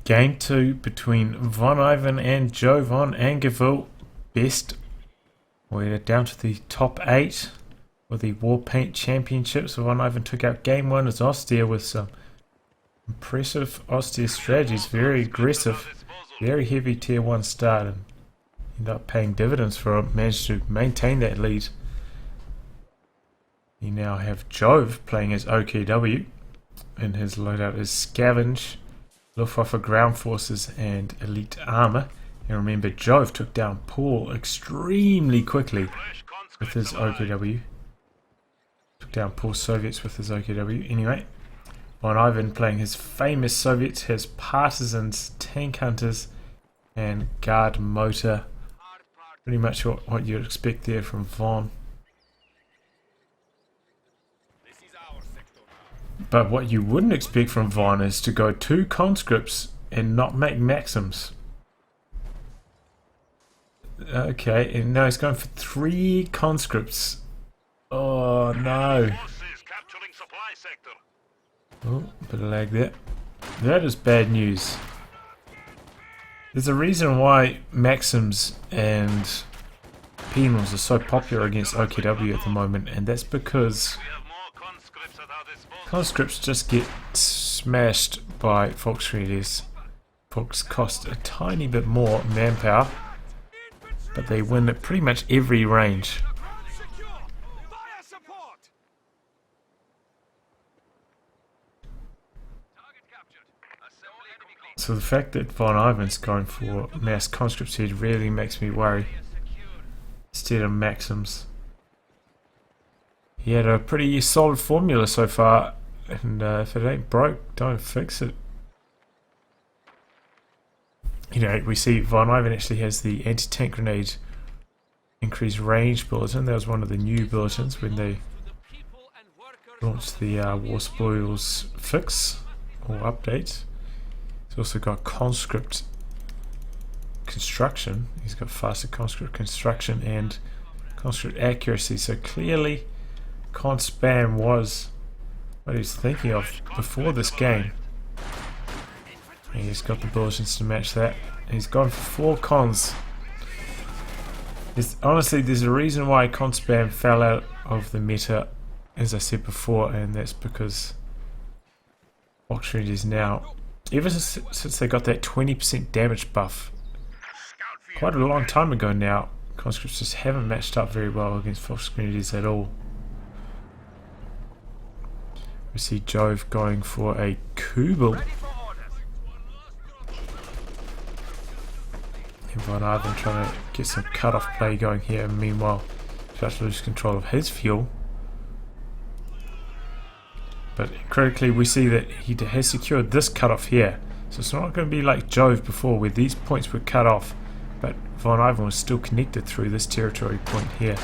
Game 2 between VonIvan and Jove on Angoville. Best. We're down to the top 8 for the Warpaint Championships. VonIvan took out Game 1 as Austere with some impressive Austere strategies. Very aggressive, very heavy tier 1 start, and ended up paying dividends for it. Managed to maintain that lead. You now have Jove playing as OKW, and his loadout is Scavenge, Luftwaffe Ground Forces and Elite Armor. And remember, Jove took down Paul extremely quickly with his OKW. Took down Paul's Soviets with his OKW. Anyway, VonIvan playing his famous Soviets, has Partisans, Tank Hunters and Guard Motor. Pretty much what you'd expect there from Von. But what you wouldn't expect from Von is to go 2 conscripts and not make maxims. Okay, and now he's going for 3 conscripts. Oh no. Oh, bit of lag there. That is bad news. There's a reason why maxims and penals are so popular against OKW at the moment, and that's because conscripts just get smashed by Volksgrenadiers. Volks cost a tiny bit more manpower, but they win at pretty much every range. So the fact that VonIvan's going for mass conscripts here really makes me worry, instead of maxims. He had a pretty solid formula so far, and if it ain't broke, don't fix it. You know, we see VonIvan actually has the anti-tank grenade increased range bulletin. That was one of the new bulletins when they launched the War Spoils fix or update. He's also got conscript construction. He's got faster conscript construction and conscript accuracy. So clearly Conspam was what he was thinking of before this game. And he's got the bulletins to match that. And he's gone for 4 cons. Honestly, there's a reason why Conspam fell out of the meta, as I said before, and that's because Volksgrenadiers now, ever since they got that 20% damage buff, quite a long time ago now, conscripts just haven't matched up very well against Volksgrenadiers at all. We see Jove going for a Kubel. And VonIvan trying to get some cut-off play going here, and meanwhile tries to lose control of his fuel. But critically, we see that he has secured this cut-off here. So it's not going to be like Jove before, where these points were cut off, but VonIvan was still connected through this territory point here.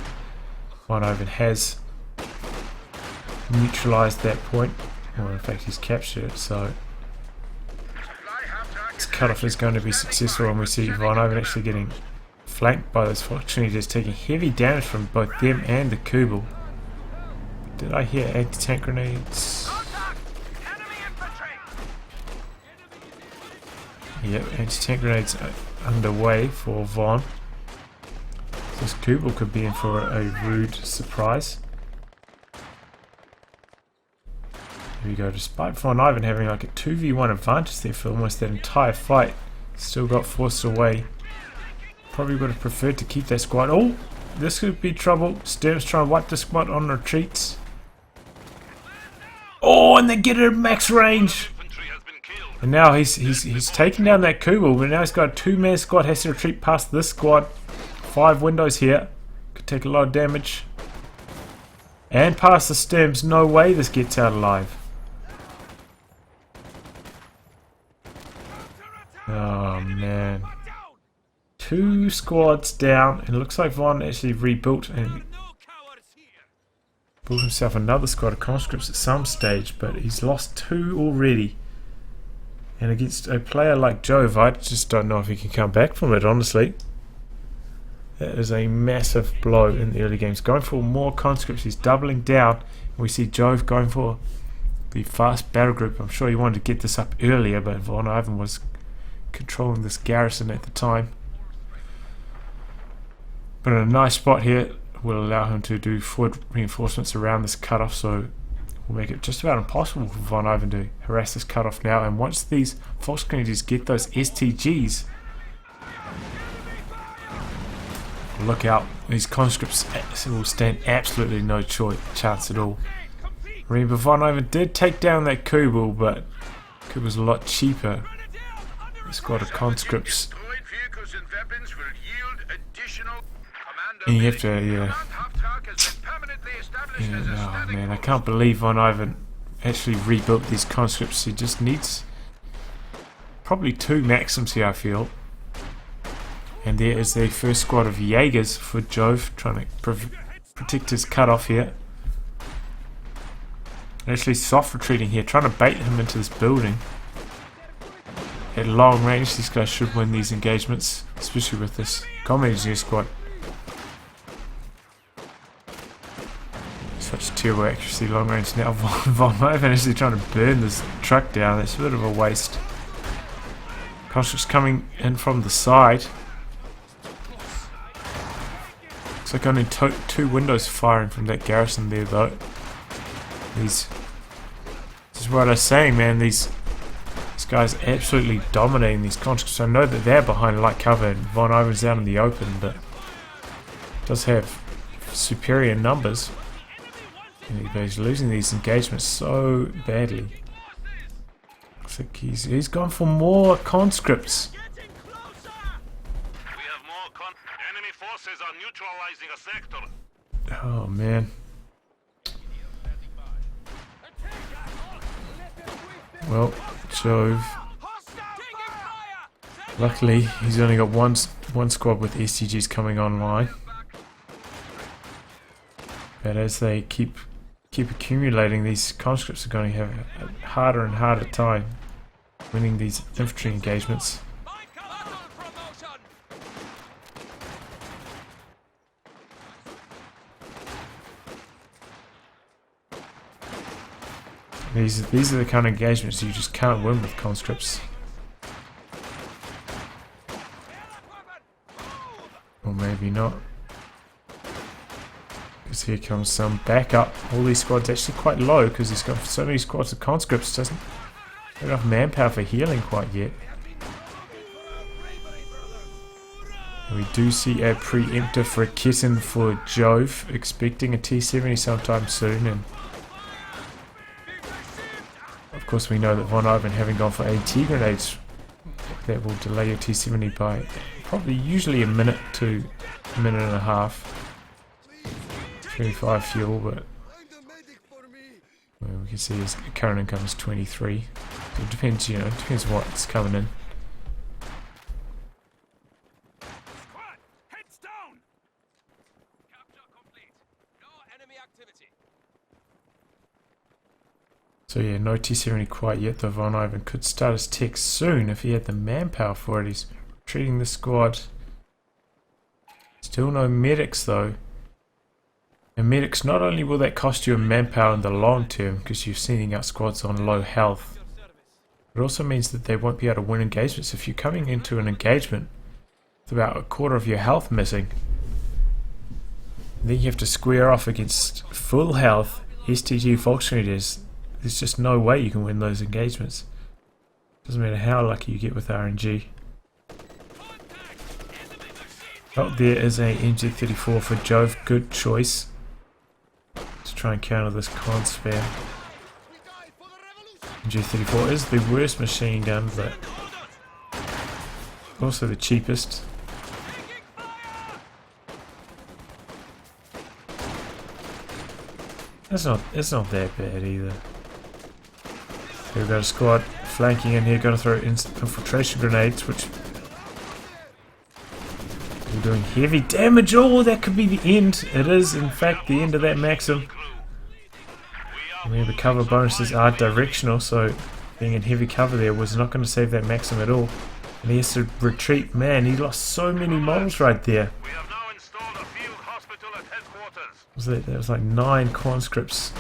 VonIvan has neutralized that point, or in fact he's captured it, so this cutoff is going to be successful, and we see VonIvan actually getting flanked by those Volksgrenadiers, taking heavy damage from both them and the Kubel. Did I hear anti-tank grenades? Yep, anti-tank grenades are underway for Von. This Kubel could be in for a rude surprise. Here we go. Despite VonIvan having like a 2v1 advantage there for almost that entire fight, still got forced away. Probably would have preferred to keep that squad. Oh, this could be trouble. Sturm's trying to wipe the squad on retreats. Oh, and they get it at max range. And now he's taken down that Kubel, but now he's got a 2-man squad, has to retreat past this squad. 5 windows here. Could take a lot of damage. And past the Sturms. No way this gets out alive. Oh man. 2 squads down, and it looks like Von actually rebuilt and built himself another squad of conscripts at some stage, but he's lost 2 already. And against a player like Jove, I just don't know if he can come back from it, honestly. That is a massive blow in the early games. Going for more conscripts, he's doubling down. We see Jove going for the fast battle group. I'm sure he wanted to get this up earlier, but VonIvan was controlling this garrison at the time. But in a nice spot here will allow him to do forward reinforcements around this cutoff, so will make it just about impossible for VonIvan to harass this cutoff now. And once these Volksgrenadiers get those STGs, look out, these conscripts will stand absolutely no chance at all. Remember, VonIvan did take down that Kubel, but Kubel's a lot cheaper. A squad of conscripts. And you have to, yeah, oh man, I can't believe VonIvan actually rebuilt these conscripts. He just needs probably 2 Maxims here, I feel. And there is the first squad of Jaegers for Jove, trying to protect his cutoff here. Actually soft retreating here, trying to bait him into this building. At long range, these guys should win these engagements, especially with this combat engineer squad. Such terrible accuracy, long range now. VonIvan actually trying to burn this truck down. That's a bit of a waste. Conscripts coming in from the side. Looks like only 2 windows firing from that garrison there, though. This is what I was saying, man. These guys are absolutely dominating these conscripts. I know that they're behind light cover and VonIvan's out in the open, but does have superior numbers. And he's losing these engagements so badly. Looks like he's gone for more conscripts. Enemy forces are neutralizing a sector. Oh man. Well, Jove. Luckily, he's only got one squad with STGs coming online. But as they keep accumulating, these conscripts are going to have a harder and harder time winning these infantry engagements. These are the kind of engagements you just can't win with conscripts. Or maybe not. Because here comes some backup. All these squads are actually quite low because he's got so many squads of conscripts. Doesn't have enough manpower for healing quite yet. And we do see a preemptive for a kitten for Jove, expecting a T-70 sometime soon. And of course we know that VonIvan, having gone for AT grenades, that will delay your T-70 by probably usually a minute to a minute and a half. 25 fuel, but well, we can see his current income is 23. So it depends, you know, it depends what's coming in. So yeah, no T-70 quite yet, though VonIvan could start his tech soon if he had the manpower for it. He's retreating the squad. Still no medics though. And medics, not only will that cost you a manpower in the long term because you're sending out squads on low health, it also means that they won't be able to win engagements. If you're coming into an engagement with about a quarter of your health missing, then you have to square off against full health STG Volksgrenadiers. There's just no way you can win those engagements. Doesn't matter how lucky you get with RNG. Oh, there is a MG34 for Jove. Good choice to try and counter this con spam. MG34 is the worst machine gun, but also the cheapest. It's not that bad either. We've got a squad flanking in here, going to throw infiltration grenades, which are doing heavy damage. Oh, that could be the end. It is, in fact, the end of that Maxim. Remember, cover bonuses are directional, so being in heavy cover there was not going to save that Maxim at all. And he has to retreat. Man, he lost so many models right there. That was like 9 conscripts.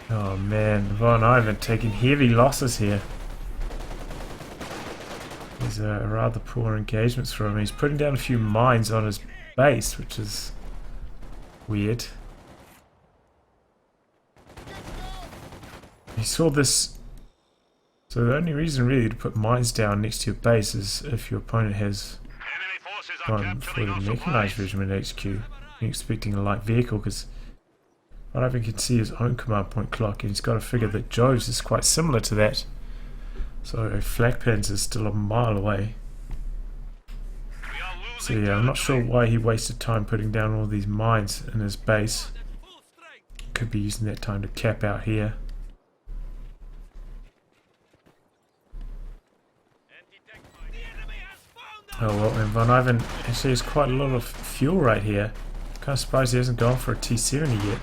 Oh man, VonIvan taking heavy losses here. These are rather poor engagements for him. He's putting down a few mines on his base, which is weird. He saw this. So the only reason really to put mines down next to your base is if your opponent has gone for the mechanized regiment HQ. You're expecting a light vehicle, because VonIvan can see his own command point clock, and he's got to figure that Jove's is quite similar to that. So Jadgpanzer is still a mile away. So yeah, I'm not sure why he wasted time putting down all these mines in his base. Could be using that time to cap out here. Oh well, and VonIvan actually has quite a lot of fuel right here. Kind of surprised he hasn't gone for a T-70 yet.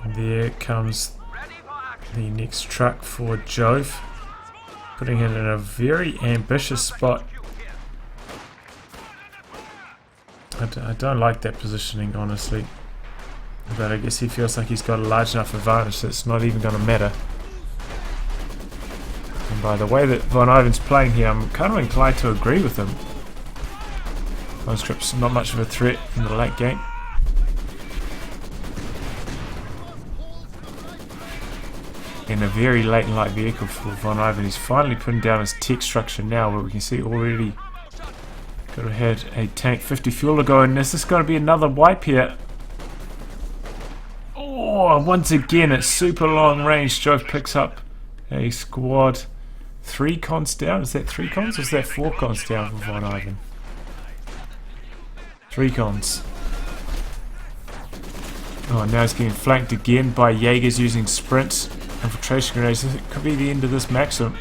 And there comes the next truck for Jove, putting it in a very ambitious spot. I don't like that positioning, honestly. But I guess he feels like he's got a large enough advantage that it's not even going to matter. And by the way that VonIvan's playing here, I'm kind of inclined to agree with him. Conscript's not much of a threat in the late game. In a very late and light vehicle for VonIvan. He's finally putting down his tech structure now, where we can see already could have had a tank 50 fuel to go in. Is this going to be another wipe here? Oh, once again at super long range, Jove picks up a squad. 3 cons down. Is that 3 cons or is that 4 cons down for VonIvan? 3 cons. Oh, now he's getting flanked again by Jaegers using sprints. Infiltration grenades. It could be the end of this maximum.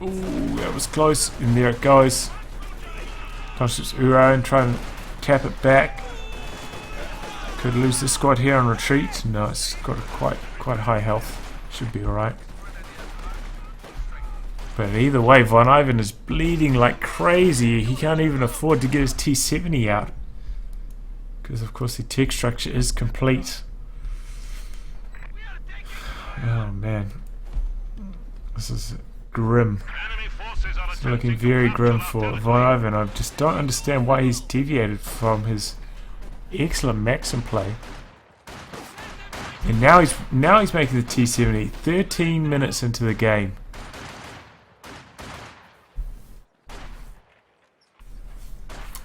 Ooh, that was close. And there it goes. Conscripts Uran trying to tap it back. Could lose this squad here on retreat. No, it's got quite high health. Should be alright. But either way, VonIvan is bleeding like crazy. He can't even afford to get his T-70 out, because of course the tech structure is complete. Oh man, this is grim. It's looking very grim for VonIvan. I just don't understand why he's deviated from his excellent Maxim play. And now he's making the T-70 13 minutes into the game.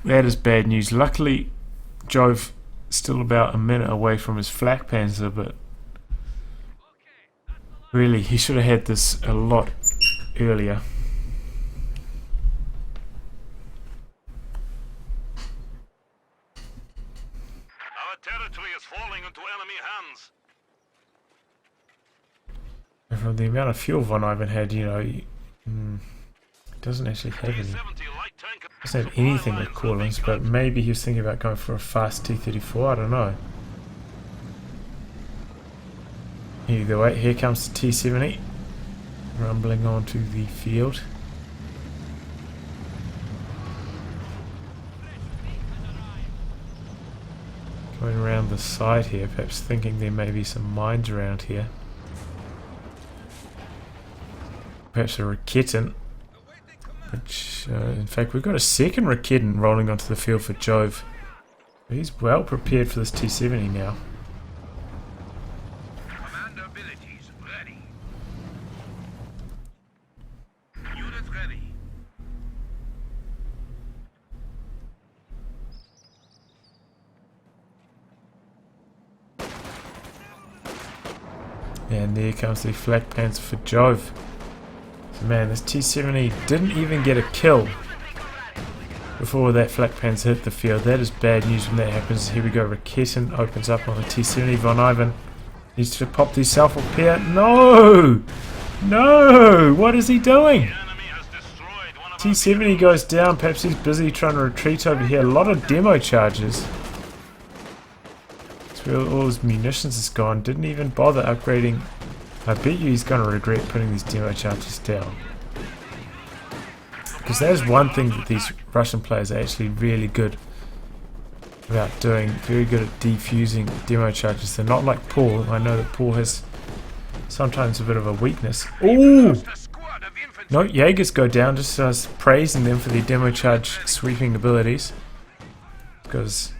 That is bad news. Luckily, Jove still about a minute away from his Jadgpanzer, but really he should have had this a lot earlier. Territory is falling into enemy hands. And from the amount of fuel VonIvan had, you know, he doesn't actually have any. Doesn't have anything with coolant, but maybe he was thinking about going for a fast T-34. I don't know. Either way, here comes the T-70 rumbling onto the field. Going around the side here, perhaps thinking there may be some mines around here. Perhaps a Raketin. Which, in fact, we've got a second Raketin rolling onto the field for Jove. He's well prepared for this T-70 now. Commander abilities ready. Unit ready. And there comes the Jadgpanzer for Jove. So man, this T-70 didn't even get a kill before that Jadgpanzer hit the field. That is bad news when that happens. Here we go, Raketin opens up on the T-70. VonIvan needs to pop the self-repair. No! No! What is he doing? T-70 goes down. Perhaps he's busy trying to retreat over here. A lot of demo charges. All his munitions is gone. Didn't even bother upgrading. I bet you he's going to regret putting these demo charges down. Because that is one thing that these Russian players are actually really good about doing. Very good at defusing demo charges. They're not like Paul. I know that Paul has sometimes a bit of a weakness. Ooh! No, Jaegers go down. Just praising them for their demo charge sweeping abilities. Because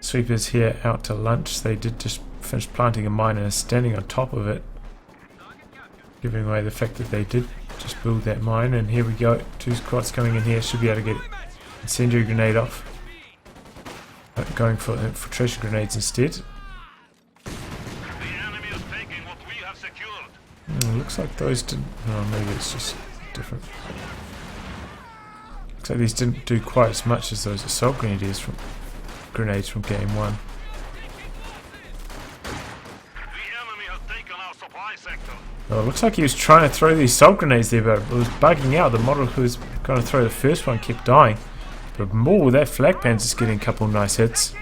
sweepers here out to lunch. They did just finish planting a mine and are standing on top of it. Giving away the fact that they did just build that mine. And here we go. 2 squads coming in here. Should be able to get incendiary grenade off. But going for infiltration grenades instead. The enemy is taking what we have secured. Looks like those didn't... Oh, maybe it's just different. Looks like these didn't do quite as much as those assault grenades from game 1. The enemy has taken our supply sector. Oh, it looks like he was trying to throw these assault grenades there, but it was bugging out. The model who was going to throw the first one kept dying. But more, that Flakpanzer's getting a couple of nice hits.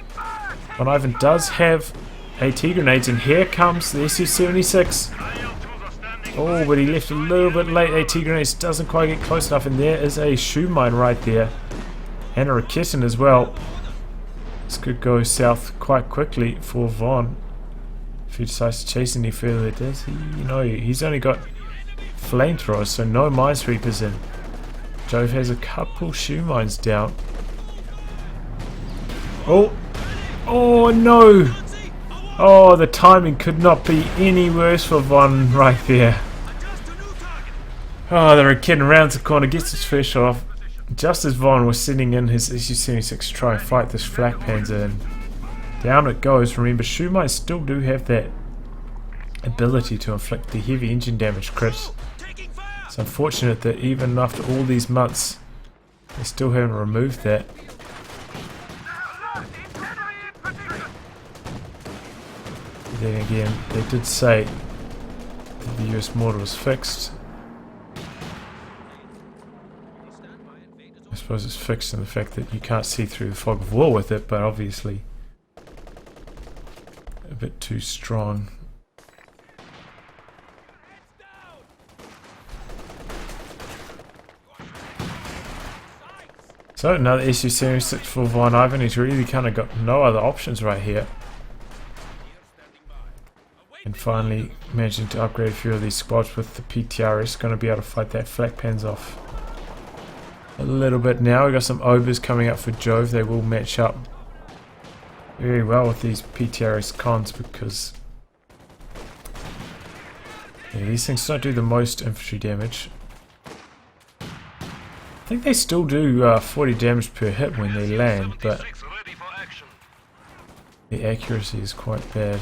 VonIvan does have AT grenades, and here comes the SU-76. Oh, but he left a little bit late. AT grenades doesn't quite get close enough, and there is a shoe mine right there. And a Raketin as well. This could go south quite quickly for Von. If he decides to chase any further, does he? No, he's only got flamethrowers, so no minesweepers in. Jove has a couple shoe mines down. Oh! Oh no! Oh, the timing could not be any worse for Von right there. Oh, they're kidding around the corner, gets his first shot off. Just as Von was sitting in his SU-76 to try and fight this Flakpanzer, and down it goes. Remember, shoe mines still do have that ability to inflict the heavy engine damage crits. It's unfortunate that even after all these months, they still haven't removed that. But then again, they did say that the US mortar was fixed. I suppose it's fixed in the fact that you can't see through the fog of war with it, but obviously a bit too strong. So another SU-76 for VonIvan. He's really kind of got no other options right here. And finally managing to upgrade a few of these squads with the PTRS. Going to be able to fight that Flakpanzer off a little bit now. We've got some overs coming up for Jove. They will match up very well with these PTRS cons because these things don't do the most infantry damage. I think they still do 40 damage per hit when they land, but the accuracy is quite bad.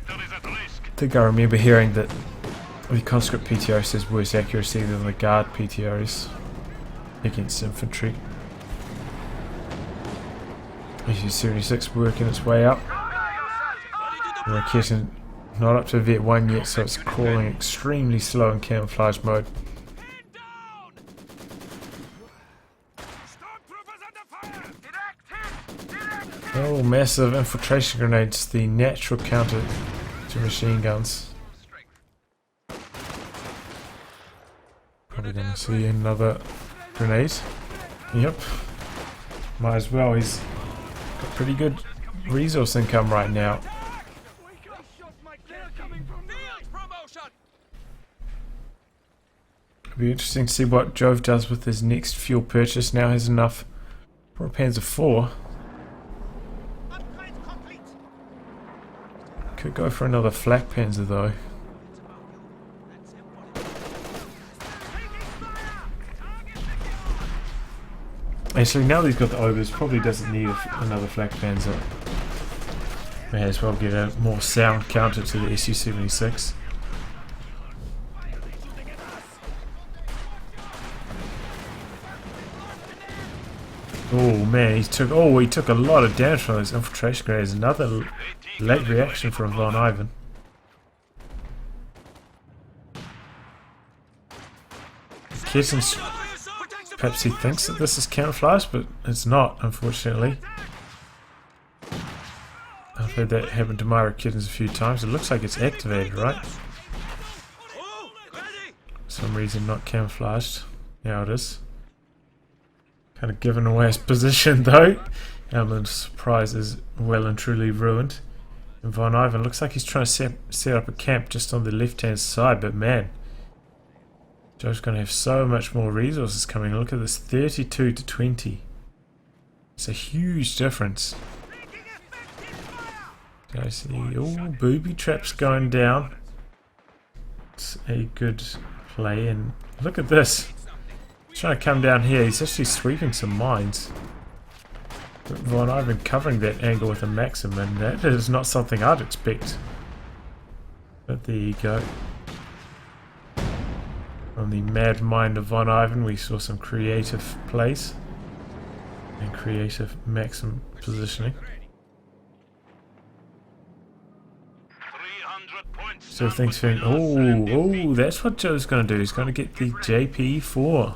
I think I remember hearing that the conscript PTRS has worse accuracy than the guard PTRS against infantry. SU-76 working its way up. The Raketin not up to Vet 1 yet, so it's crawling extremely slow in camouflage mode. Oh, massive infiltration grenades, the natural counter to machine guns. Probably gonna see another grenade. Yep. Might as well, he's got pretty good resource income right now. It'll be interesting to see what Jove does with his next fuel purchase. Now has enough for a Panzer IV. Could go for another Flakpanzer though. Actually, now that he's got the overs, probably doesn't need another Flakpanzer. May as well get a more sound counter to the SU-76. Oh man, he took a lot of damage from those infiltration grenades. Another late reaction from VonIvan. Kessen's, perhaps he thinks that this is camouflage, but it's not, unfortunately. I've had that happen to my kittens a few times. It looks like it's activated, right? For some reason not camouflaged. Now it is. Kind of given away his position though. Element surprise is well and truly ruined. And VonIvan looks like he's trying to set up a camp just on the left hand side, but man, Jove's going to have so much more resources coming. Look at this, 32 to 20. It's a huge difference. I see, oh, booby traps going down. It's a good play, and look at this. He's trying to come down here. He's actually sweeping some mines. But VonIvan covering that angle with a Maxim, and that is not something I'd expect. But there you go. From the mad mind of VonIvan, we saw some creative plays and creative Maxim positioning. So things feeling. Oh, that's what Joe's going to do. He's going to get the JP4.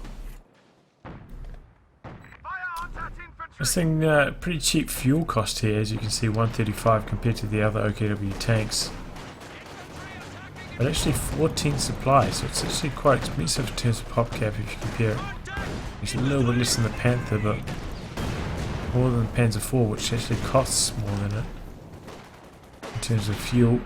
This thing, pretty cheap fuel cost here, as you can see, 135 compared to the other OKW tanks. But actually 14 supply, so it's actually quite expensive in terms of pop cap if you compare it. It's a little bit less than the Panther, but more than the Panzer IV, which actually costs more than it in terms of fuel.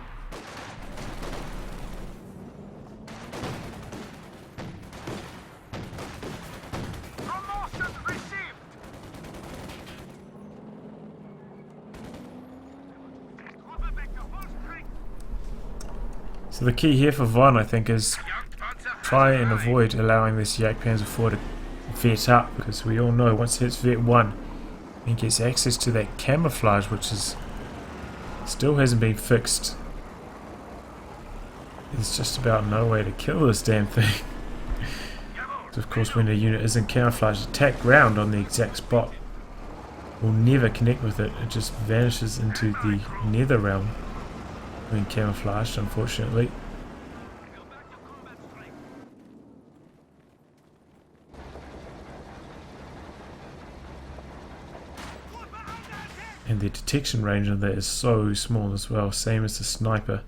So the key here for Von, I think, is try and avoid allowing this Jadgpanzer 4 to vet up, because we all know once it hits vet 1, it gets access to that camouflage, which is still hasn't been fixed. There's just about no way to kill this damn thing. So of course, when a unit isn't camouflaged, attack ground on the exact spot will never connect with it. It just vanishes into the nether realm. Being camouflaged, unfortunately. And the detection range on that is so small as well, same as the sniper.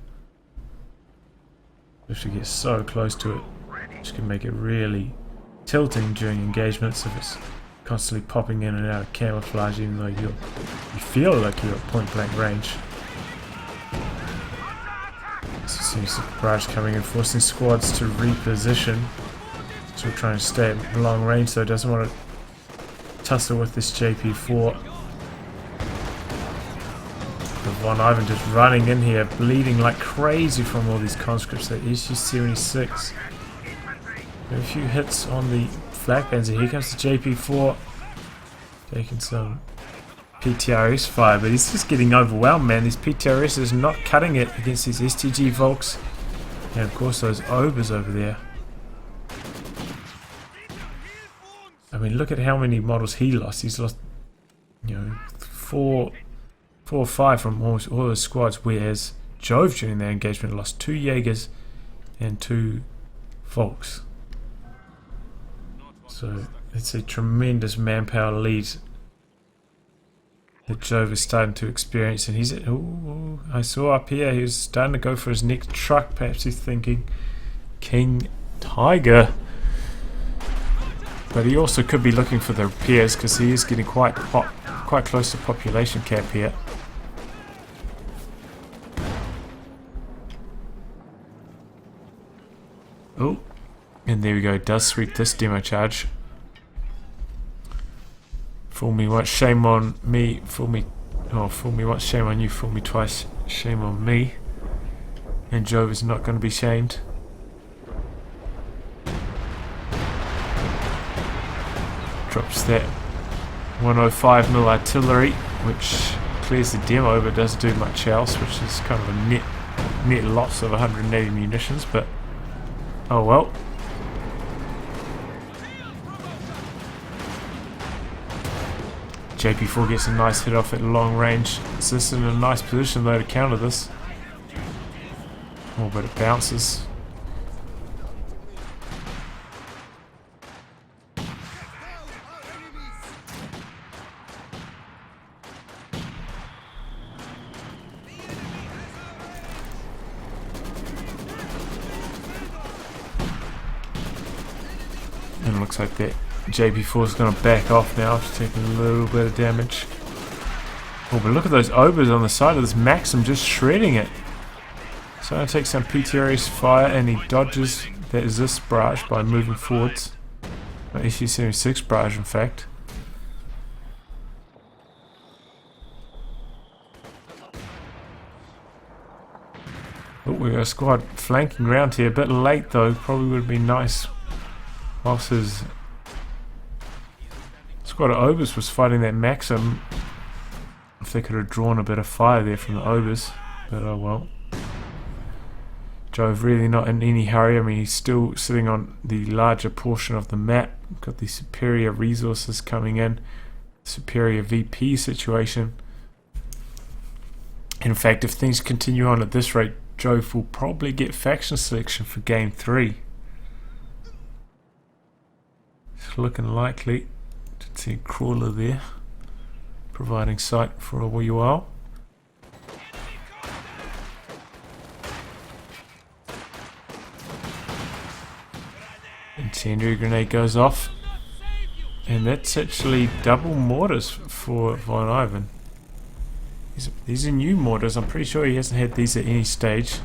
You have to get so close to it, which can make it really tilting during engagements if it's constantly popping in and out of camouflage, even though you feel like you're at point blank range. So you see barrage coming in, forcing squads to reposition. So we're trying to stay at long range, so it doesn't want to tussle with this JP4. But VonIvan just running in here, bleeding like crazy from all these conscripts. That SU-76. A few hits on the flak Panzer. Here comes the JP4, taking some PTRS fire, but he's just getting overwhelmed, man. These PTRS is not cutting it against these STG Volks, and of course those Obers over there. I mean, look at how many models he lost. He's lost, you know, four or five from almost all the squads, whereas Jove during their engagement lost 2 Jaegers and 2 Volks. So it's a tremendous manpower lead that Jove is starting to experience, and he's I saw up here he was starting to go for his next truck. Perhaps he's thinking King Tiger, but he also could be looking for the repairs because he is getting quite close to population cap here. Oh, and there we go. Does sweep this demo charge. Fool me once, shame on me. Fool me once, shame on you. Fool me twice, shame on me. And Jove is not going to be shamed. Drops that 105mm artillery, which clears the demo but doesn't do much else, which is kind of a net loss of 180 munitions, but oh well. JP4 gets a nice hit off at long range. It's just in a nice position though to counter this. Oh, but it bounces. Looks like that JP4 is going to back off now after taking a little bit of damage. Oh, but look at those obers on the side of this Maxim just shredding it. So I'm going to take some PTRS fire, and he dodges that this barrage by moving forwards. SU-76 barrage, in fact. Oh, we got a squad flanking around here. A bit late though, probably would have been nice. Whilst his squad of obers was fighting that Maxim, if they could have drawn a bit of fire there from the obers, but oh well. Jove really not in any hurry. I mean, he's still sitting on the larger portion of the map. Got the superior resources coming in, superior VP situation. In fact, if things continue on at this rate, Jove will probably get faction selection for game 3. It's looking likely. Did see a crawler there, providing sight for a wee while. Incendiary grenade goes off, and that's actually double mortars for VonIvan. These are new mortars. I'm pretty sure he hasn't had these at any stage.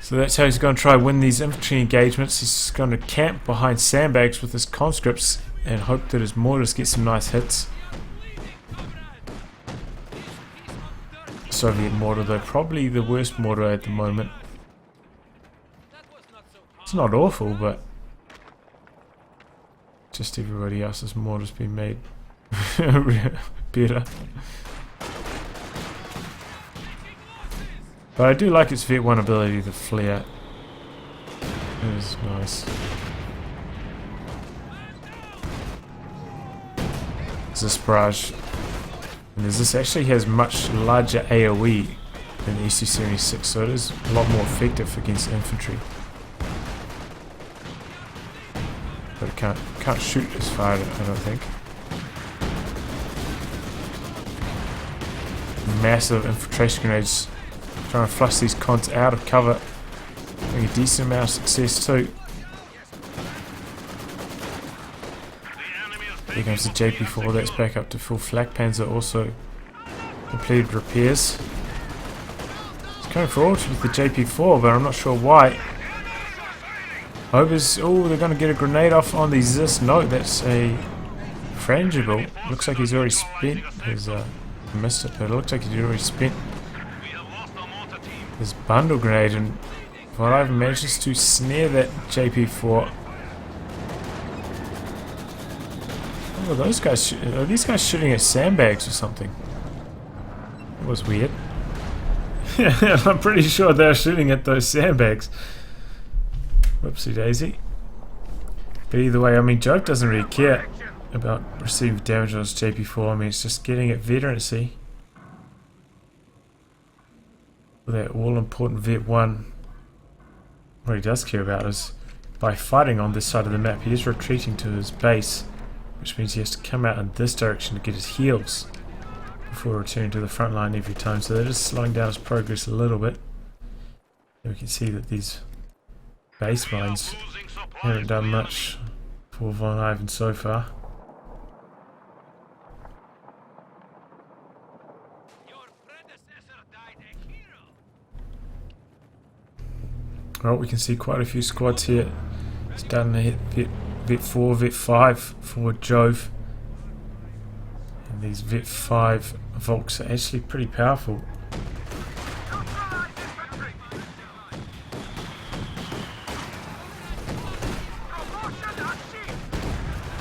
So that's how he's going to try and win these infantry engagements. He's going to camp behind sandbags with his conscripts and hope that his mortars get some nice hits. Soviet mortar though, probably the worst mortar at the moment. It's not awful, but just everybody else's mortar's been made better. But I do like its Vet 1 ability to flare. It is nice. There's this barrage. And this actually has much larger AoE than the SU-76, so it is a lot more effective against infantry. But it can't shoot as far, I don't think. Massive infiltration grenades. Trying to flush these cons out of cover. Having a decent amount of success too. Here comes the JP4, that's back up to full flak panzer, also completed repairs. It's going forward with the JP4, but I'm not sure why. Obers, oh, they're going to get a grenade off on the Zis. No, that's a frangible. Looks like he's already spent his, missed it, but it looks like he's already spent his bundle grenade, and VonIvan manages to snare that JP4. Oh, those guys, are these guys shooting at sandbags or something? That was weird. Yeah, I'm pretty sure they're shooting at those sandbags. Whoopsie daisy. But either way, I mean, Jove doesn't really care about receiving damage on his JP4. I mean, it's just getting at veterancy. That all-important Vet 1. What he does care about is, by fighting on this side of the map, he is retreating to his base, which means he has to come out in this direction to get his heals before returning to the front line every time. So that is slowing down his progress a little bit. And we can see that these base mines haven't done much for VonIvan so far. Well, we can see quite a few squads here starting to hit Vet 4, Vet 5 for Jove. And these Vet 5 Volks are actually pretty powerful.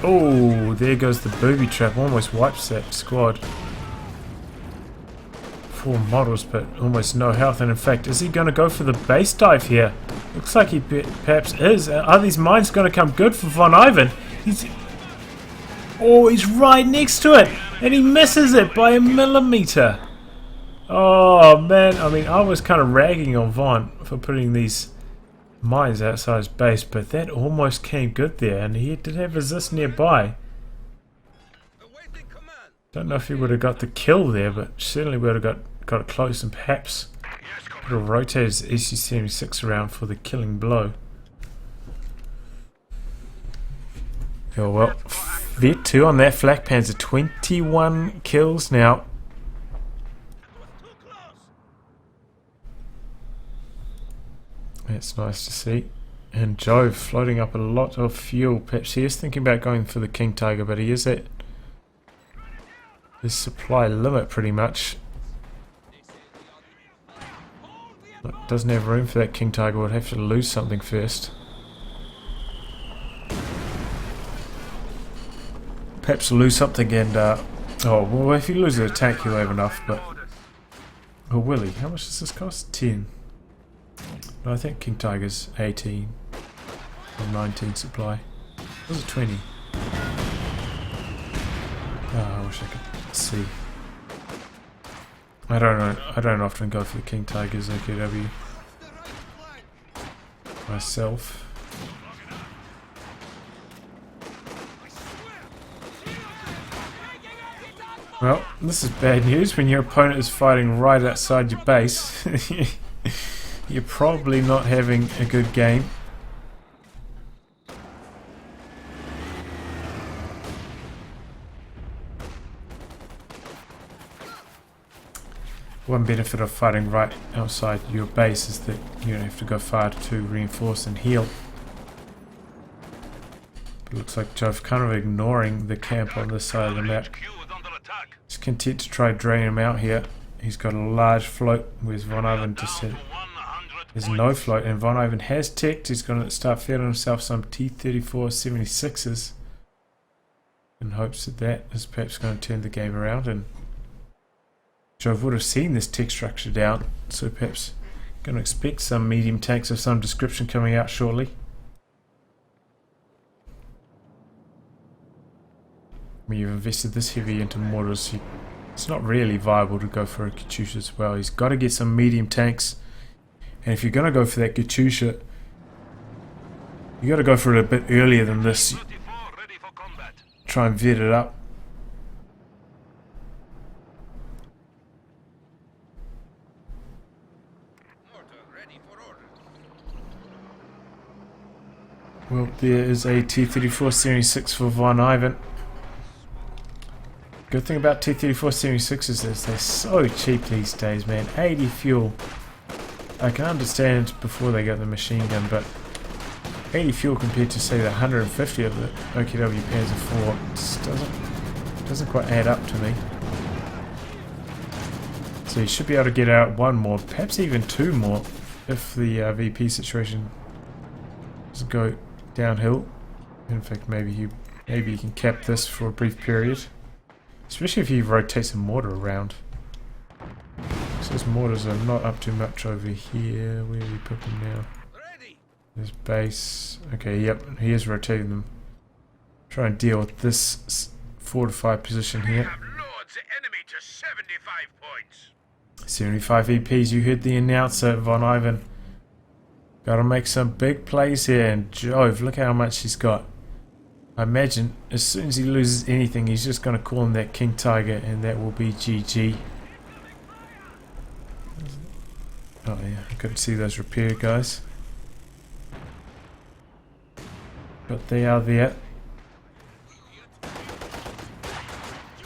Oh, there goes the booby trap, almost wipes that squad. 4 models, but almost no health. And in fact, is he going to go for the base dive here? Looks like he perhaps is. Are these mines going to come good for VonIvan? Oh, he's right next to it, and he misses it by a millimeter. Oh man, I mean, I was kind of ragging on Von for putting these mines outside his base, but that almost came good there, and he did have resist nearby. Don't know if he would have got the kill there, but certainly would have got it close, and perhaps could have rotated his SU-76 around for the killing blow. Oh well, V2 on that flak panzer, 21 kills now. That's nice to see. And Jove floating up a lot of fuel. Perhaps he is thinking about going for the King Tiger, but he is at his supply limit pretty much. Doesn't have room for that King Tiger, would have to lose something first. Perhaps lose something and, oh, well, if he loses an attack, he'll have enough, but... Oh, will he? How much does this cost? 10. No, I think King Tiger's 18. Or 19 supply. Was it 20? Oh, I wish I could see. I don't know. I don't often go for the King Tigers OKW myself. Well, this is bad news. When your opponent is fighting right outside your base, you're probably not having a good game. One benefit of fighting right outside your base is that you don't have to go far to reinforce and heal. It looks like Jove kind of ignoring the camp on this side of the map. He's content to try drain him out here. He's got a large float, whereas VonIvan just said there's no float, and VonIvan has teched. He's going to start feeding himself some T-34 76s in hopes that that is perhaps going to turn the game around, and Jove would have seen this tech structure down, so perhaps going to expect some medium tanks of some description coming out shortly. When you've invested this heavy into mortars, it's not really viable to go for a Katyusha as well. He's got to get some medium tanks, and if you're going to go for that Katyusha, you got to go for it a bit earlier than this. Try and vet it up. Well, there is a T-34 76 for VonIvan. Good thing about T-34 76 is that they're so cheap these days, man. 80 fuel. I can understand before they got the machine gun, but 80 fuel compared to, say, the 150 of the OKW Panzer IV just doesn't quite add up to me. So you should be able to get out one more, perhaps even two more, if the VP situation doesn't go downhill. In fact, maybe you can cap this for a brief period, especially if you rotate some mortar around. So those mortars are not up too much over here. Where do we put them now? There's base. Okay, yep, he is rotating them. Try and deal with this fortified position here. 75 EPs. You heard the announcer, VonIvan. Gotta make some big plays here, and Jove, look how much he's got. I imagine as soon as he loses anything, he's just gonna call him that King Tiger, and that will be GG. Oh yeah, I couldn't see those repair guys, but they are there.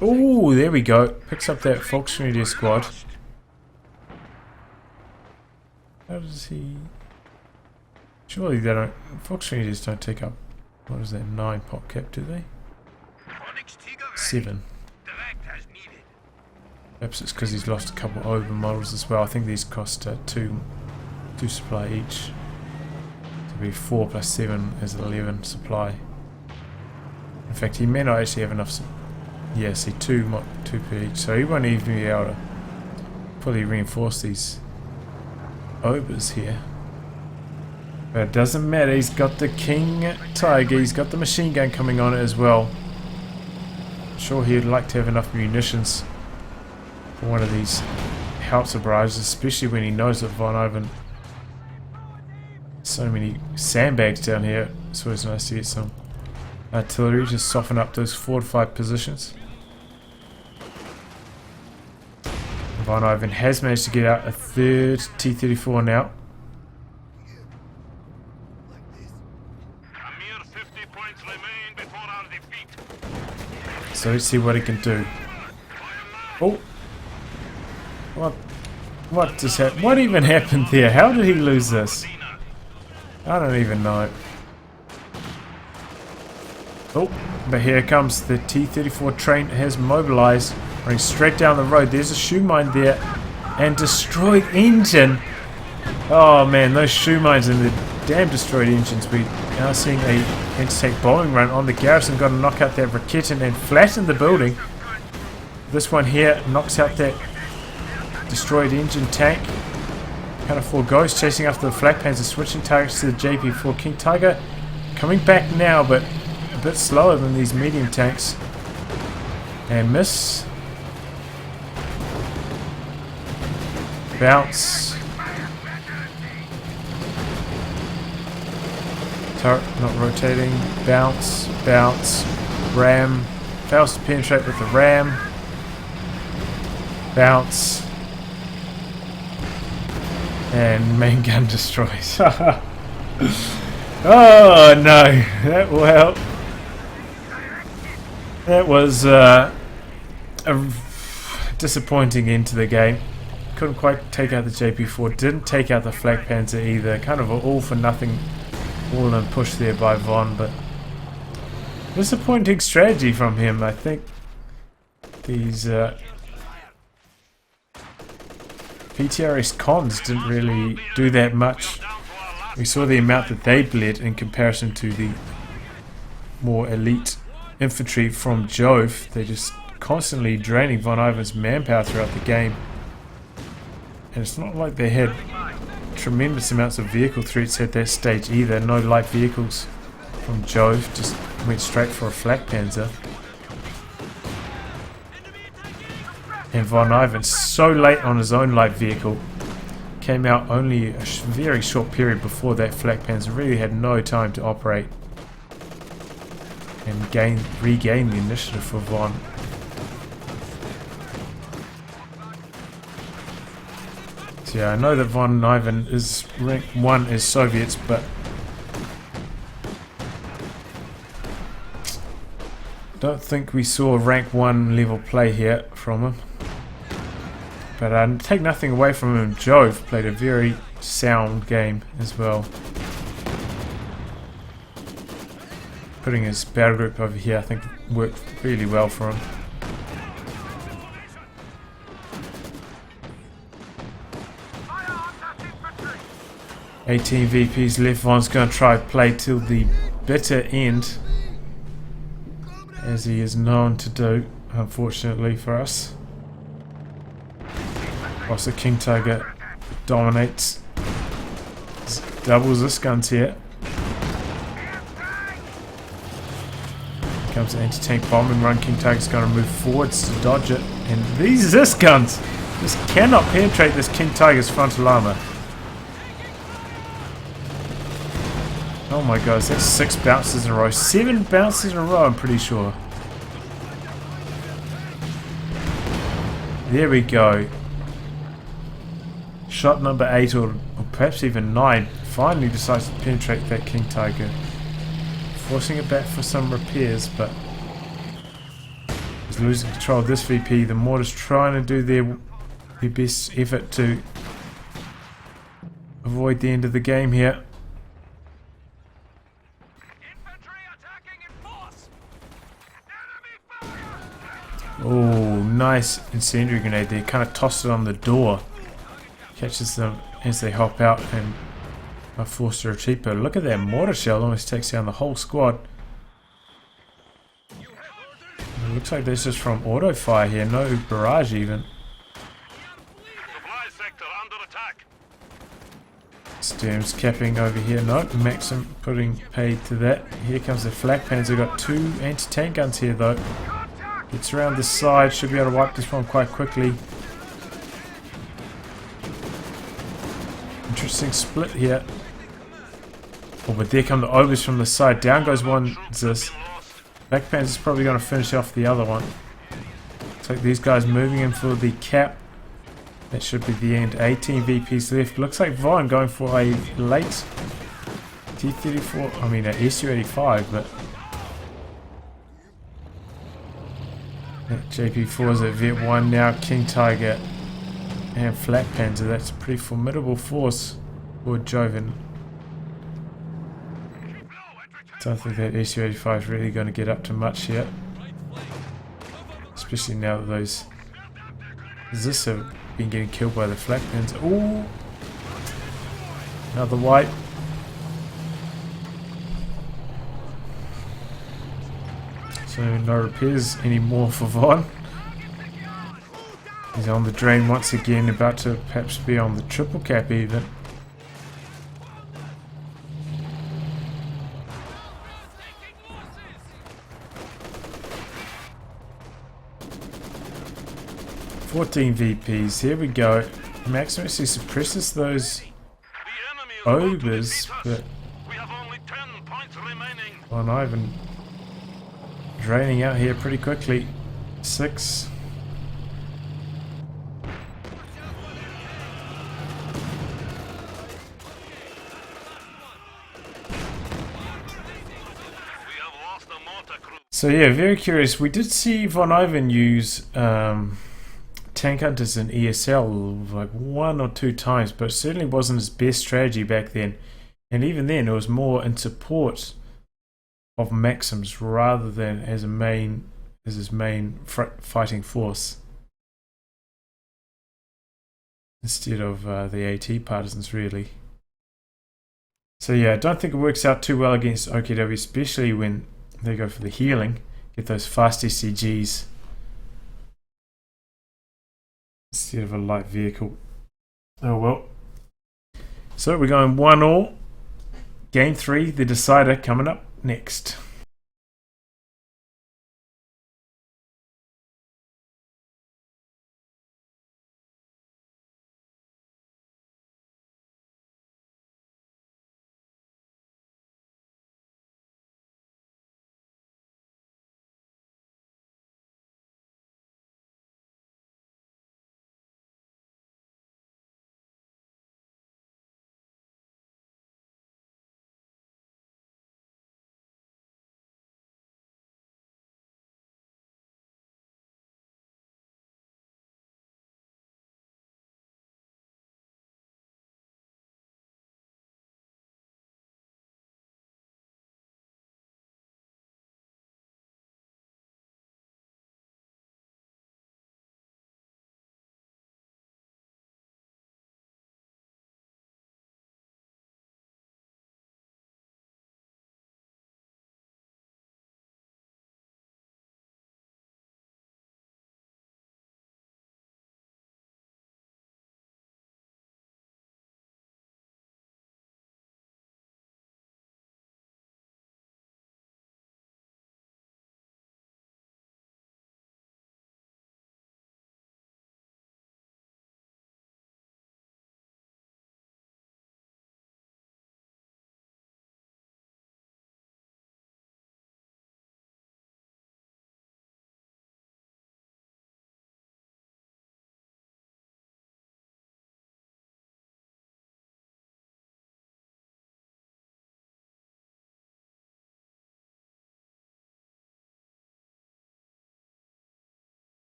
Oh, there we go. Picks up that Volksreiter squad. How does he? Surely they don't. Volksreiters don't take up. What is that? 9 pop cap, do they? 7. Perhaps it's because he's lost a couple over models as well. I think these cost 2 supply each. To be 4 plus 7 is 11 supply. In fact, he may not actually have enough. Yeah, see, 2 per each. So he won't even be able to fully reinforce these obers here. But it doesn't matter, he's got the King Tiger, he's got the machine gun coming on it as well. I'm sure he'd like to have enough munitions for one of these howitzer barrages, especially when he knows that VonIvan. So many sandbags down here, it's always nice to get some artillery to soften up those fortified positions. VonIvan has managed to get out a third T-34 now. So let's see what he can do. Oh! What just happened? What even happened there? How did he lose this? I don't even know. Oh, but here comes the T-34 train. Has mobilized, running straight down the road. There's a shoe mine there, and destroyed engine. Oh man, those shoe mines and the damn destroyed engines. We are seeing a anti-tank bombing run on the garrison. Got to knock out that Raketin and flatten the building. This one here knocks out that destroyed engine tank. Kind of foregoes, chasing after the flak panzer, switching targets to the JP4 King Tiger. Coming back now, but a bit slower than these medium tanks. And miss. Bounce. Turret not rotating. Bounce. Bounce. Ram. Fails to penetrate with the ram. Bounce. And main gun destroys. Oh no. That was a disappointing end to the game. Couldn't quite take out the JP4. Didn't take out the flak panzer either. Kind of an all for nothing all-in push there by Von, but disappointing strategy from him. I think these PTRS cons didn't really do that much. We saw the amount that they bled in comparison to the more elite infantry from Jove. They're just constantly draining VonIvan's manpower throughout the game. And it's not like they had tremendous amounts of vehicle threats at that stage either. No light vehicles from Jove, just went straight for a flak panzer. And VonIvan, so late on his own light vehicle, came out only a very short period before that flak panzer. Really had no time to operate and regain the initiative for Von. So yeah, I know that VonIvan is rank 1 as Soviets, but don't think we saw rank 1 level play here from him. But take nothing away from him. Jove played a very sound game as well. Putting his battle group over here, I think, worked really well for him. "18 VPs left. Von's going to try to play till the bitter end, as he is known to do, unfortunately for us. Whilst the King Tiger dominates. Doubles this guns here. Comes the anti-tank bombing run. King Tiger's going to move forwards to dodge it. And these Zis guns just cannot penetrate this King Tiger's frontal armor. Oh my gosh, that's 6 bounces in a row. 7 bounces in a row, I'm pretty sure. There we go. Shot number 8 or perhaps even 9 finally decides to penetrate that King Tiger. Forcing it back for some repairs, but he's losing control of this VP. The mortar's trying to do their best effort to avoid the end of the game here. Oh, nice incendiary grenade there. Kind of tossed it on the door. Catches them as they hop out and are forced to retreat. But look at that mortar shell, almost takes down the whole squad. It looks like this is from auto fire here, no barrage even. Supply sector under attack. Sturm's capping over here. No, Maxim putting paid to that. Here comes the flak panzer. Got 2 anti-tank guns here though. Gets around the side, should be able to wipe this one quite quickly. Interesting split here. Oh, but there come the ogres from the side. Down goes one Zis. Black Panzer's probably going to finish off the other one. Looks like these guys moving in for the cap. That should be the end. 18 VPs left. Looks like Von going for a late T-34, I mean a SU-85, but JP4's at Vet 1 now, King Tiger and Jadgpanzer. That's a pretty formidable force for Jove. Don't think that SU-85 is really going to get up to much yet. Especially now that those Zis have been getting killed by the Jadgpanzer. Ooh! Another wipe. So no repairs anymore for Von. He's on the drain once again, about to perhaps be on the triple cap even. "14 VPs, here we go." Maximus suppresses those ogres, but VonIvan draining out here pretty quickly. 6. So yeah, very curious. We did see VonIvan use tank hunters in ESL like 1 or 2 times, but it certainly wasn't his best strategy back then. And even then, it was more in support of Maxims rather than as his main fighting force, instead of the AT partisans really. So yeah, I don't think it works out too well against OKW, especially when they go for the healing, get those fast SCGs instead of a light vehicle. Oh well. So we're going 1-1. Game 3, the decider, coming up next.